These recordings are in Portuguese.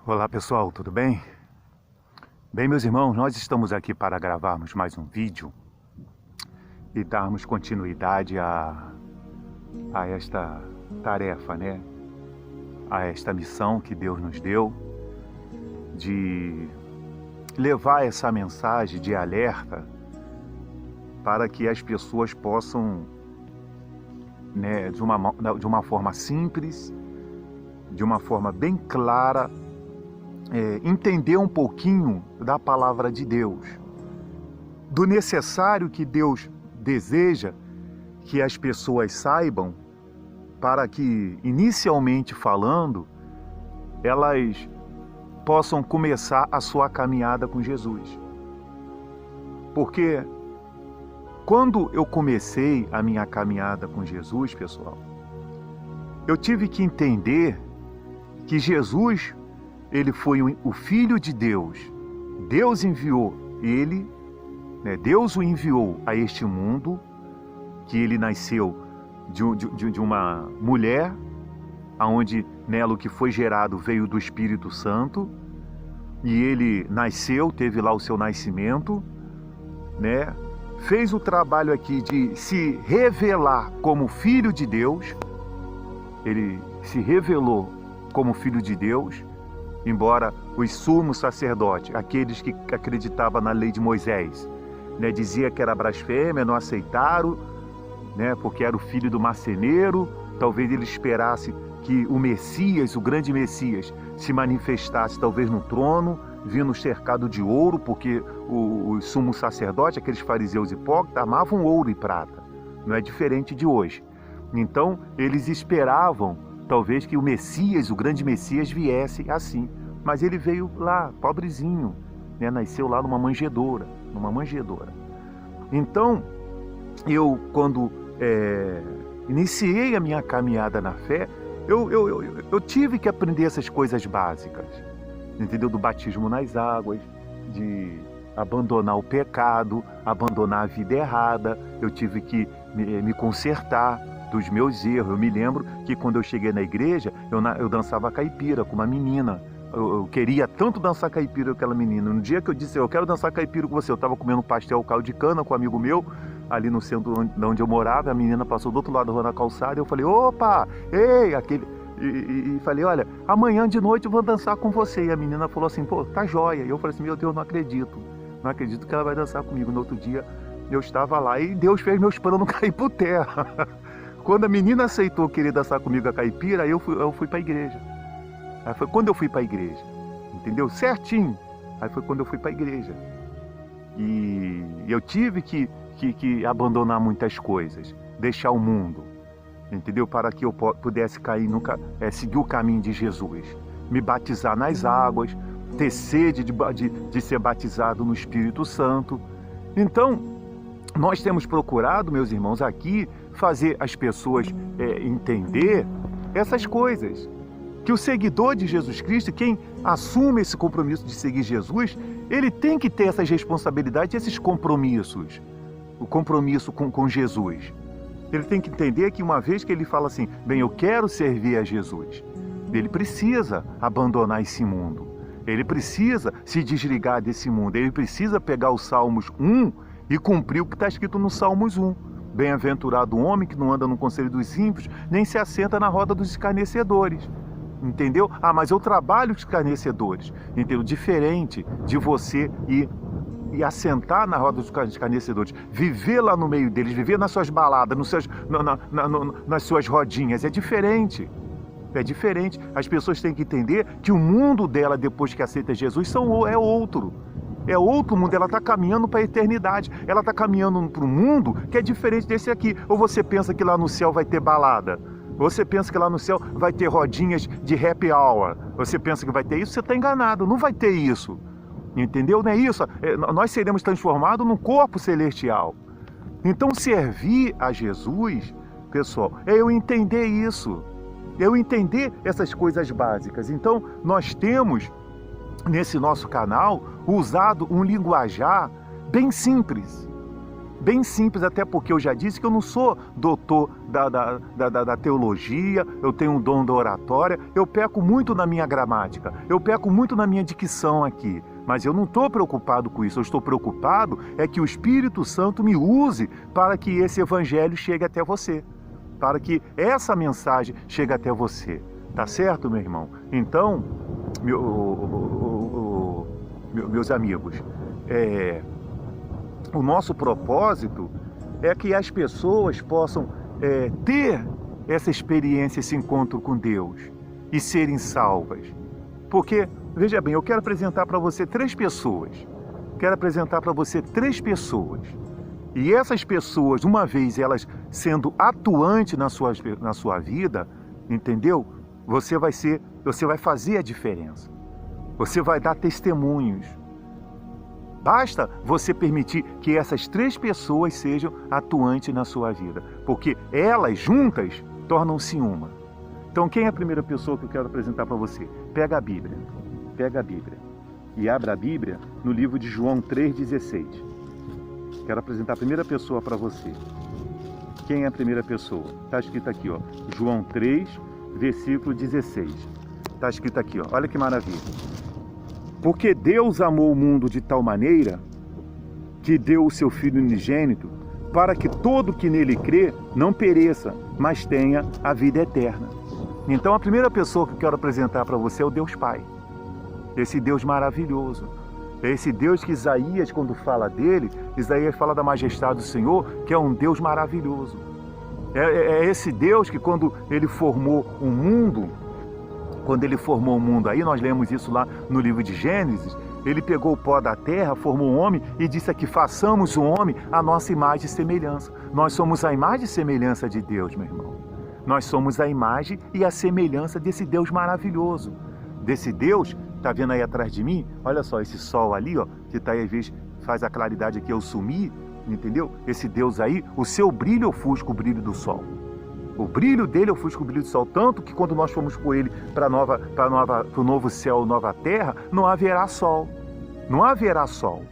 Olá pessoal, tudo bem? Bem, meus irmãos, nós estamos aqui para gravarmos mais um vídeo e darmos continuidade a esta tarefa, né? A esta missão que Deus nos deu de levar essa mensagem de alerta para que as pessoas possam, né, de uma forma simples, de uma forma bem clara, entender um pouquinho da palavra de Deus, do necessário que Deus deseja que as pessoas saibam, para que, inicialmente falando, elas possam começar a sua caminhada com Jesus. Porque quando eu comecei a minha caminhada com Jesus, pessoal, eu tive que entender que Jesus, ele foi o Filho de Deus. Deus enviou ele, né? Deus o enviou a este mundo, que ele nasceu de uma mulher, aonde nela o que foi gerado veio do Espírito Santo, e ele nasceu, teve lá o seu nascimento, né? Fez o trabalho aqui de se revelar como Filho de Deus. Ele se revelou como Filho de Deus, embora os sumos sacerdotes, aqueles que acreditavam na lei de Moisés, né, dizia que era blasfêmia, não aceitaram, né, porque era o filho do marceneiro. Talvez ele esperasse que o Messias, o grande Messias, se manifestasse talvez no trono, vindo cercado de ouro, porque os sumos sacerdotes, aqueles fariseus hipócritas, amavam ouro e prata. Não é diferente de hoje. Então, eles esperavam talvez que o Messias, o grande Messias, viesse assim. Mas ele veio lá, pobrezinho, né? Nasceu lá numa manjedoura. Então, eu, quando iniciei a minha caminhada na fé, eu tive que aprender essas coisas básicas, entendeu? Do batismo nas águas, de abandonar o pecado, abandonar a vida errada. Eu tive que me consertar dos meus erros. Eu me lembro que quando eu cheguei na igreja, eu dançava caipira com uma menina. Eu queria tanto dançar caipira com aquela menina. No dia que eu disse, eu quero dançar caipira com você, eu estava comendo pastel caldo de cana com um amigo meu, ali no centro onde eu morava. A menina passou do outro lado da rua na calçada, e eu falei, opa, ei, aquele... E falei, olha, amanhã de noite eu vou dançar com você. E a menina falou assim, pô, tá jóia. E eu falei assim, meu Deus, não acredito que ela vai dançar comigo. No outro dia eu estava lá e Deus fez meus planos não cair por terra. Quando a menina aceitou querer dançar comigo a caipira, aí eu fui para a igreja. Aí foi quando eu fui para a igreja, entendeu? Certinho. Aí foi quando eu fui para a igreja. E eu tive que abandonar muitas coisas, deixar o mundo, entendeu? Para que eu pudesse cair, seguir o caminho de Jesus. Me batizar nas águas, ter sede de ser batizado no Espírito Santo. Então, nós temos procurado, meus irmãos, aqui, fazer as pessoas entender essas coisas. Que o seguidor de Jesus Cristo, quem assume esse compromisso de seguir Jesus, ele tem que ter essas responsabilidades, esses compromissos. O compromisso com Jesus. Ele tem que entender que uma vez que ele fala assim, bem, eu quero servir a Jesus, ele precisa abandonar esse mundo. Ele precisa se desligar desse mundo. Ele precisa pegar o Salmos 1 e cumprir o que está escrito no Salmos 1. Bem-aventurado o homem que não anda no conselho dos ímpios, nem se assenta na roda dos escarnecedores. Entendeu? Ah, mas eu trabalho com escarnecedores. Entendeu? Diferente de você ir assentar na roda dos escarnecedores, viver lá no meio deles, viver nas suas baladas, nas suas rodinhas. É diferente. É diferente. As pessoas têm que entender que o mundo dela, depois que aceita Jesus, é outro. É outro mundo. Ela está caminhando para a eternidade. Ela está caminhando para um mundo que é diferente desse aqui. Ou você pensa que lá no céu vai ter balada? Você pensa que lá no céu vai ter rodinhas de happy hour? Você pensa que vai ter isso? Você está enganado. Não vai ter isso. Entendeu? Não é isso. Nós seremos transformados num corpo celestial. Então, servir a Jesus, pessoal, é eu entender isso. É eu entender essas coisas básicas. Então, nós temos, nesse nosso canal, usado um linguajar bem simples. bem simples, até porque eu já disse que eu não sou doutor da teologia, eu tenho um dom da oratória, eu peco muito na minha gramática, eu peco muito na minha dicção aqui. Mas eu não estou preocupado com isso, eu estou preocupado é que o Espírito Santo me use para que esse evangelho chegue até você, para que essa mensagem chegue até você. Tá certo, meu irmão? Então, meus amigos, o nosso propósito é que as pessoas possam ter essa experiência, esse encontro com Deus e serem salvas. Porque, veja bem, eu quero apresentar para você 3 pessoas. Quero apresentar para você 3 pessoas. E essas pessoas, uma vez elas sendo atuantes na sua vida, entendeu? Você vai fazer a diferença. Você vai dar testemunhos. Basta você permitir que essas 3 pessoas sejam atuantes na sua vida, porque elas juntas tornam-se uma. Então, quem é a primeira pessoa que eu quero apresentar para você? Pega a Bíblia e abra a Bíblia no livro de João 3,16. Quero apresentar a primeira pessoa para você. Quem é a primeira pessoa? Está escrito aqui, ó, João 3, versículo 16. Está escrito aqui, ó, olha que maravilha. Porque Deus amou o mundo de tal maneira que deu o seu Filho unigênito para que todo que nele crê não pereça, mas tenha a vida eterna. Então a primeira pessoa que eu quero apresentar para você é o Deus Pai. Esse Deus maravilhoso. É esse Deus que Isaías, quando fala dele, Isaías fala da majestade do Senhor, que é um Deus maravilhoso. É esse Deus que quando ele formou o mundo, aí nós lemos isso lá no livro de Gênesis, ele pegou o pó da terra, formou um homem e disse aqui, façamos o homem a nossa imagem e semelhança. Nós somos a imagem e semelhança de Deus, meu irmão. Nós somos a imagem e a semelhança desse Deus maravilhoso. Desse Deus, tá vendo aí atrás de mim? Olha só, esse sol ali, ó, que tá aí, às vezes faz a claridade aqui, eu sumi, entendeu? Esse Deus aí, o seu brilho ofusca o brilho do sol. O brilho dele ofusca o brilho do sol, tanto que quando nós formos com ele para o novo céu, nova terra, não haverá sol. Não haverá sol.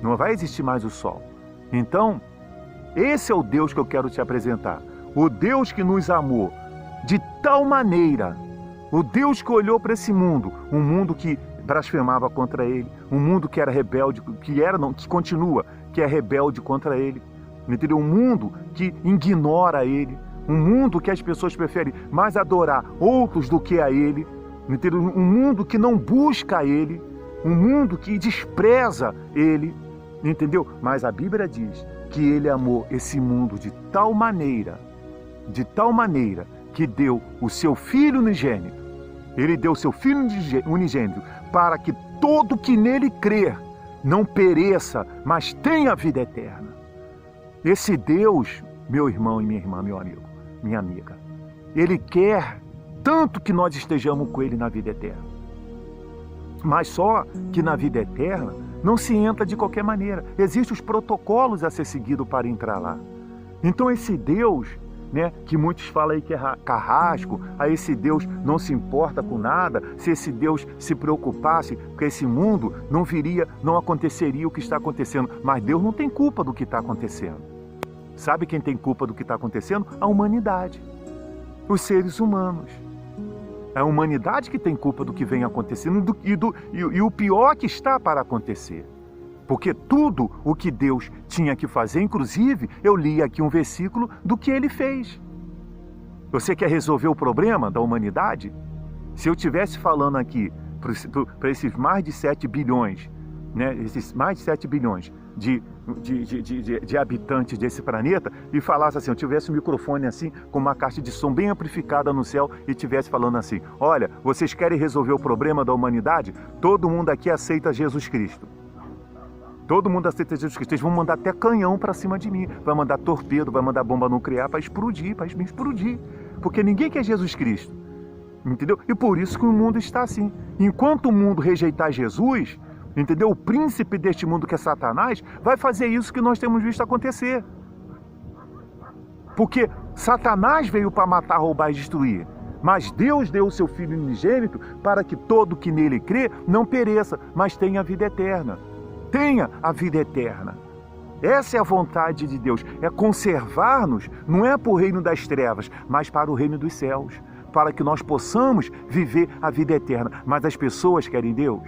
Não vai existir mais o sol. Então, esse é o Deus que eu quero te apresentar. O Deus que nos amou de tal maneira, o Deus que olhou para esse mundo, um mundo que blasfemava contra ele, um mundo que era rebelde, que continua, que é rebelde contra ele, entendeu? Um mundo que ignora ele, um mundo que as pessoas preferem mais adorar outros do que a ele, entendeu? Um mundo que não busca ele, um mundo que despreza ele, entendeu? Mas a Bíblia diz que ele amou esse mundo de tal maneira que deu o seu Filho unigênito. Ele deu o seu Filho unigênito para que todo que nele crer não pereça, mas tenha vida eterna. Esse Deus, meu irmão e minha irmã, meu amigo, minha amiga, ele quer tanto que nós estejamos com ele na vida eterna. Mas só que na vida eterna não se entra de qualquer maneira. Existem os protocolos a ser seguido para entrar lá. Então esse Deus, né, que muitos falam aí que é carrasco, a esse Deus não se importa com nada, se esse Deus se preocupasse com esse mundo, não aconteceria o que está acontecendo. Mas Deus não tem culpa do que está acontecendo. Sabe quem tem culpa do que está acontecendo? A humanidade, os seres humanos. É a humanidade que tem culpa do que vem acontecendo e o pior que está para acontecer. Porque tudo o que Deus tinha que fazer, inclusive, eu li aqui um versículo do que ele fez. Você quer resolver o problema da humanidade? Se eu estivesse falando aqui para esses mais de 7 bilhões, né, esses mais de 7 bilhões de habitantes desse planeta e falasse assim, eu tivesse um microfone assim, com uma caixa de som bem amplificada no céu e estivesse falando assim, olha, vocês querem resolver o problema da humanidade? Todo mundo aqui aceita Jesus Cristo. Todo mundo aceita Jesus Cristo. Eles vão mandar até canhão para cima de mim, vai mandar torpedo, vai mandar bomba nuclear para explodir, porque ninguém quer Jesus Cristo, entendeu? E por isso que o mundo está assim. Enquanto o mundo rejeitar Jesus, entendeu? O príncipe deste mundo, que é Satanás, vai fazer isso que nós temos visto acontecer. Porque Satanás veio para matar, roubar e destruir. Mas Deus deu o seu Filho unigênito para que todo que nele crê não pereça, mas tenha a vida eterna. Tenha a vida eterna. Essa é a vontade de Deus, é conservar-nos, não é para o reino das trevas, mas para o reino dos céus, para que nós possamos viver a vida eterna. Mas as pessoas querem Deus.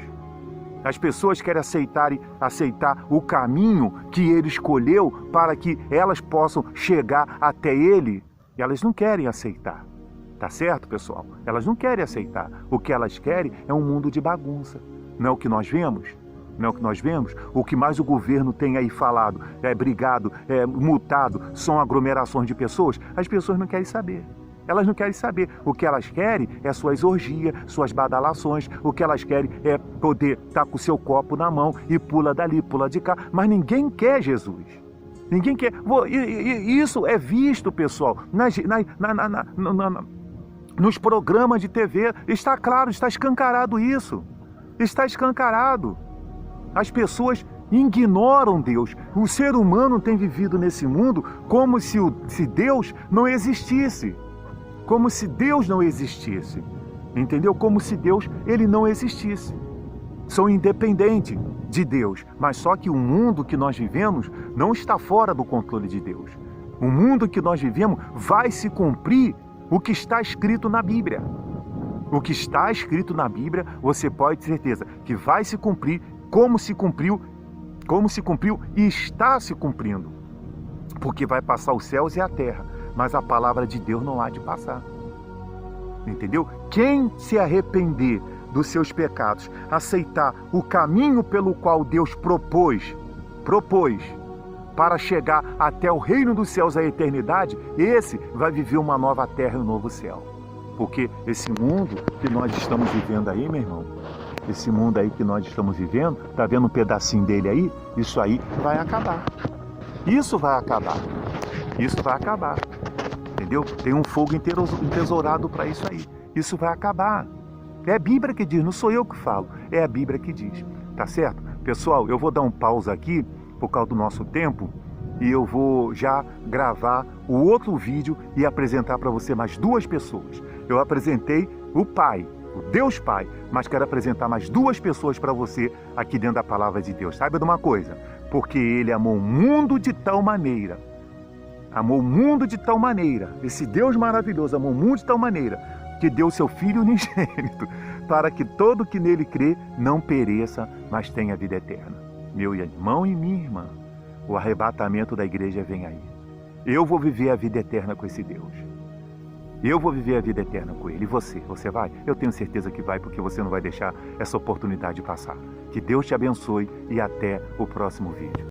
As pessoas querem aceitar o caminho que Ele escolheu para que elas possam chegar até Ele. E elas não querem aceitar. Tá certo, pessoal? Elas não querem aceitar. O que elas querem é um mundo de bagunça. Não é o que nós vemos? Não é o que nós vemos? O que mais o governo tem aí falado, brigado, multado, são aglomerações de pessoas? As pessoas não querem saber. Elas não querem saber. O que elas querem é suas orgias, suas badalações. O que elas querem é poder estar com o seu copo na mão e pula dali, pula de cá. Mas ninguém quer Jesus. Ninguém quer. Isso é visto, pessoal, nos programas de TV. Está claro, está escancarado isso. Está escancarado. As pessoas ignoram Deus. O ser humano tem vivido nesse mundo como se Deus não existisse. Como se Deus não existisse. Entendeu? Como se Deus ele não existisse. São independentes de Deus. Mas só que o mundo que nós vivemos não está fora do controle de Deus. O mundo que nós vivemos vai se cumprir o que está escrito na Bíblia. O que está escrito na Bíblia, você pode ter certeza que vai se cumprir como se cumpriu e está se cumprindo. Porque vai passar os céus e a terra, mas a palavra de Deus não há de passar. Entendeu? Quem se arrepender dos seus pecados, aceitar o caminho pelo qual Deus propôs para chegar até o reino dos céus, a eternidade, esse vai viver uma nova terra e um novo céu. Porque esse mundo que nós estamos vivendo aí, meu irmão, esse mundo aí que nós estamos vivendo, tá vendo um pedacinho dele aí? Isso aí vai acabar. Isso vai acabar. Isso vai acabar. Entendeu? Tem um fogo entesourado para isso aí. Isso vai acabar. É a Bíblia que diz, não sou eu que falo, é a Bíblia que diz. Tá certo? Pessoal, eu vou dar um pausa aqui por causa do nosso tempo e eu vou já gravar o outro vídeo e apresentar para você mais duas pessoas. Eu apresentei o Pai, o Deus Pai, mas quero apresentar mais duas pessoas para você aqui dentro da Palavra de Deus. Saiba de uma coisa, porque Ele amou o mundo de tal maneira, esse Deus maravilhoso amou o mundo de tal maneira, que deu seu Filho unigênito, para que todo que nele crê não pereça, mas tenha vida eterna. Meu irmão e minha irmã, o arrebatamento da igreja vem aí. Eu vou viver a vida eterna com esse Deus. Eu vou viver a vida eterna com Ele. E você vai? Eu tenho certeza que vai, porque você não vai deixar essa oportunidade passar. Que Deus te abençoe e até o próximo vídeo.